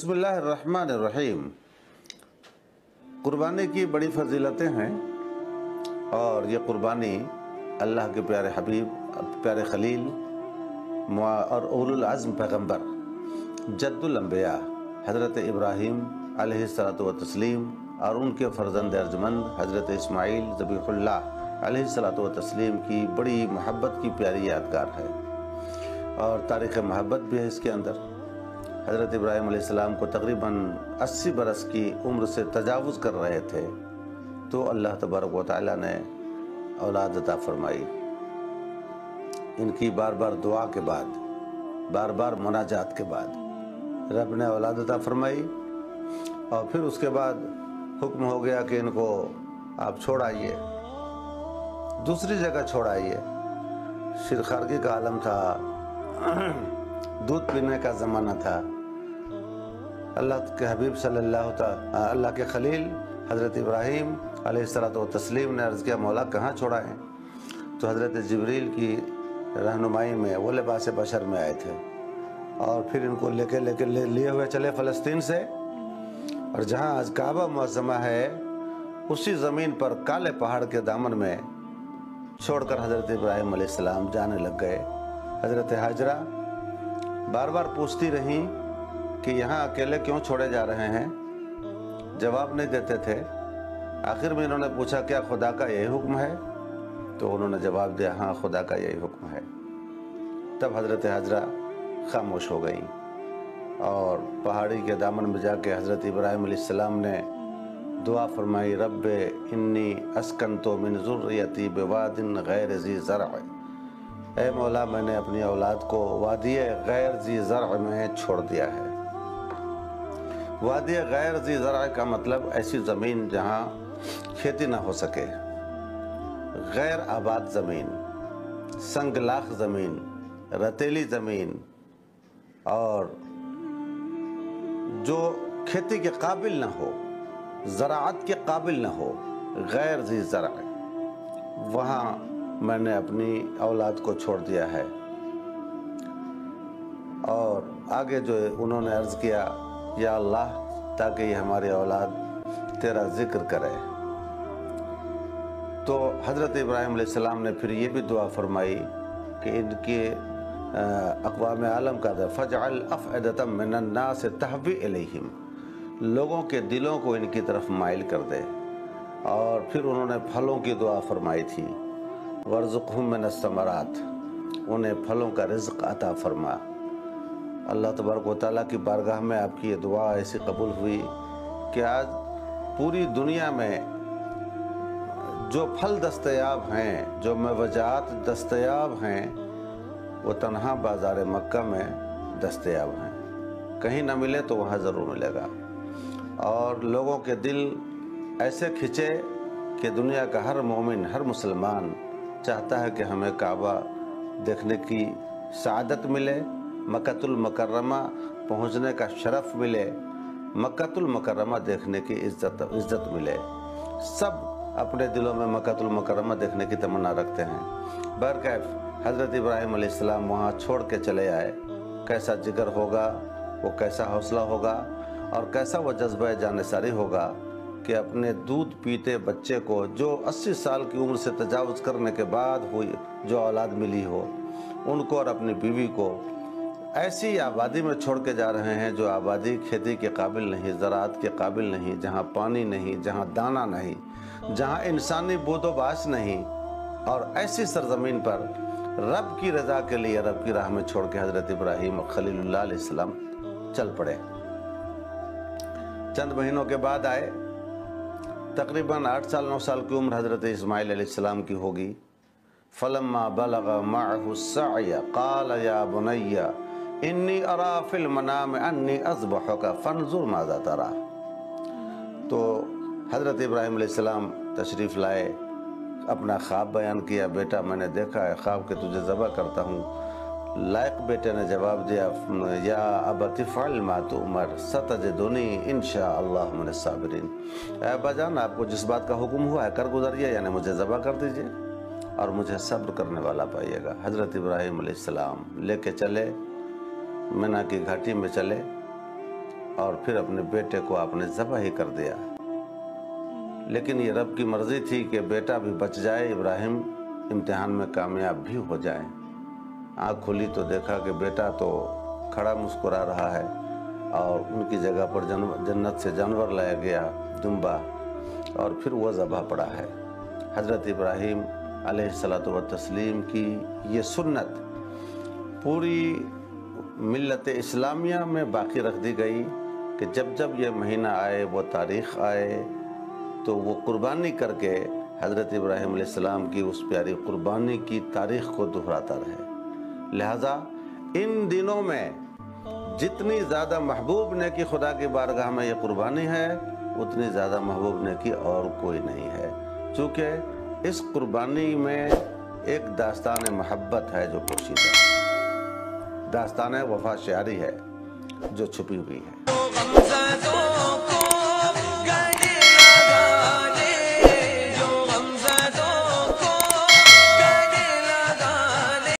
बिस्मिल्लाहिर्रहमानिर्रहीम। कुर्बानी की बड़ी फजीलतें हैं और ये कुर्बानी अल्लाह के प्यारे हबीब, प्यारे खलील और उलुल अज़्म पैगम्बर जद्दुल अंबिया हज़रत इब्राहीम अलैहिस्सलातु व तस्लीम और उनके फ़र्जंद अर्जमंद हज़रत इस्माईल ज़बीहुल्लाह अलैहिस्सलातु व तस्लीम की बड़ी मोहब्बत की प्यारी यादगार है और तारीख़ मोहब्बत भी है इसके अंदर। हज़रत इब्राहीम अलैहिस्सलाम को तकरीबन 80 बरस की उम्र से तजावुज़ कर रहे थे तो अल्लाह तबारक व तआला ने औलाद अता फरमाई। इनकी बार बार दुआ के बाद, बार बार मुनाजात के बाद रब ने औलाद अता फरमाई और फिर उसके बाद हुक्म हो गया कि इनको आप छोड़ आइए, दूसरी जगह छोड़ आइए। शिरखारगी का आलम था, दूध पीने का ज़माना था। अल्लाह के हबीब अल्लाह के खलील हज़रत इब्राहीम अलैहिस्सलातु व तस्लीम ने अर्ज़ किया, मौला कहाँ छोड़ाएँ? तो हज़रत जिब्रील की रहनुमाई में वो लिबास बशर में आए थे और फिर इनको लिए हुए चले फ़लस्तीन से, और जहाँ आज काबा मुअज़्ज़मा है उसी ज़मीन पर काले पहाड़ के दामन में छोड़कर हज़रत इब्राहीम अलैहिस्सलाम जाने लग गए। हज़रत हाजरा बार बार पूछती रहीं कि यहाँ अकेले क्यों छोड़े जा रहे हैं, जवाब नहीं देते थे। आखिर में इन्होंने पूछा, क्या खुदा का यही हुक्म है? तो उन्होंने जवाब दिया, हाँ खुदा का यही हुक्म है। तब हज़रत हाजरा खामोश हो गई और पहाड़ी के दामन में जाके हज़रत इब्राहीम अलैहिस्सलाम ने दुआ फरमाई, रब्बे इन्नी अस्कनतु मिन ज़ुर्रियती बिवादिन गैर ज़ी ज़रअ। ऐ मौला, मैंने अपनी औलाद को वादी गैर ज़ी ज़रअ में छोड़ दिया है। वादी गैर ज़ी ज़रअ का मतलब ऐसी ज़मीन जहाँ खेती ना हो सके, गैर आबाद ज़मीन, संगलाख ज़मीन, रतीली ज़मीन और जो खेती के काबिल ना हो, ज़राअत के काबिल ना हो, गैर ज़ी ज़रअ, वहाँ मैंने अपनी औलाद को छोड़ दिया है। और आगे जो उन्होंने अर्ज़ किया, या अल्लाह, ताकि ये हमारी औलाद तेरा ज़िक्र करे। तो हज़रत इब्राहीम अलैहिस्सलाम ने फिर ये भी दुआ फरमाई कि इनके अक़वाम आलम का फ़जअल अफ़इदतम मिनन नास तहवी इलैहिम, लोगों के दिलों को इनकी तरफ माइल कर दे। और फिर उन्होंने फलों की दुआ फरमाई थी, वर्ज़ुक़हुम मिनस समरात, उन्हें फलों का रिज़्क़ अता फरमा। अल्लाह तबारक व तआला की बारगाह में आपकी ये दुआ ऐसी कबूल हुई कि आज पूरी दुनिया में जो फल दस्तयाब हैं, जो मवजात दस्तयाब हैं, वो तन्हा बाज़ार मक्का में दस्तयाब हैं। कहीं ना मिले तो वहाँ ज़रूर मिलेगा। और लोगों के दिल ऐसे खिंचे कि दुनिया का हर मोमिन, हर मुसलमान चाहता है कि हमें काबा देखने की सआदत मिले, मक्कातुल मुकर्रमा पहुँचने का शरफ़ मिले, मक्कातुल मुकर्रमा देखने की इज़्ज़त मिले। सब अपने दिलों में मक्कातुल मुकर्रमा देखने की तमन्ना रखते हैं। बहरकैफ हज़रत इब्राहीम अलैहिस्सलाम वहाँ छोड़ के चले आए। कैसा जिगर होगा, वो कैसा हौसला होगा और कैसा वो जज्बा जानिसारी होगा कि अपने दूध पीते बच्चे को, जो 80 साल की उम्र से तजावुज़ करने के बाद हुई जो औलाद मिली हो, उनको और अपनी बीवी को ऐसी आबादी में छोड़ के जा रहे हैं जो आबादी खेती के काबिल नहीं, ज़राअत के काबिल नहीं, जहाँ पानी नहीं, जहाँ दाना नहीं, जहाँ इंसानी बोदोबाश नहीं, और ऐसी सरज़मीन पर रब की रज़ा के लिए रब की राह में छोड़ के हज़रत इब्राहीम खलीलुल्लाह अलैहिस्सलाम चल पड़े। चंद महीनों के बाद आए। तकरीबन 8 साल 9 साल की उम्र हज़रत इस्माईल अलैहिस्सलाम की होगी। फलम्मा बलगा मअहु सअय क़ाल या बुनय्या इन्नी अरा फिल मनाम अन्नी अज़बहुका फंज़ुर माज़ा तरा। तो हज़रत इब्राहीम अलैहिस्सलाम तशरीफ़ लाए, अपना ख्वाब बयान किया, बेटा मैंने देखा है ख्वाब के तुझे ज़बह करता हूँ। लायक बेटे ने जवाब दिया, या अबति फ़अल मा तुअमर सतजिदुनी इंशाअल्लाह मिनस साबिरीन। ऐ बाजान, आपको जिस बात का हुक्म हुआ है कर गुजरिए, यानी मुझे ज़बह कर दीजिए और मुझे सब्र करने वाला पाइएगा। हज़रत इब्राहीम अलैहिस्सलाम लेके चले, मिना की घाटी में चले اور پھر اپنے بیٹے کو آپ نے ذبح ہی کر دیا۔ لیکن یہ رب کی مرضی تھی کہ بیٹا بھی بچ جائے، ابراہیم امتحان میں کامیاب بھی ہو جائے۔ آنکھ کھلی تو دیکھا کہ بیٹا تو کھڑا مسکرا رہا ہے، اور ان کی جگہ پر جنت سے جانور لایا گیا، دمبا، اور پھر وہ ذبح پڑا ہے۔ حضرت ابراہیم علیہ الصلوۃ والتسلیم کی یہ سنت پوری ملت اسلامیہ میں باقی رکھ دی گئی کہ جب جب یہ مہینہ آئے، وہ تاریخ آئے، تو وہ قربانی کر کے حضرت ابراہیم علیہ السلام کی اس پیاری قربانی کی تاریخ کو دہراتا رہے۔ لہٰذا ان دنوں میں جتنی زیادہ محبوب نیکی خدا کی بارگاہ میں یہ قربانی ہے، اتنی زیادہ محبوب نیکی اور کوئی نہیں ہے، چونکہ اس قربانی میں ایک داستان محبت ہے جو پوشیدہ ہے، داستان وفا شعری ہے جو چھپی ہوئی ہے۔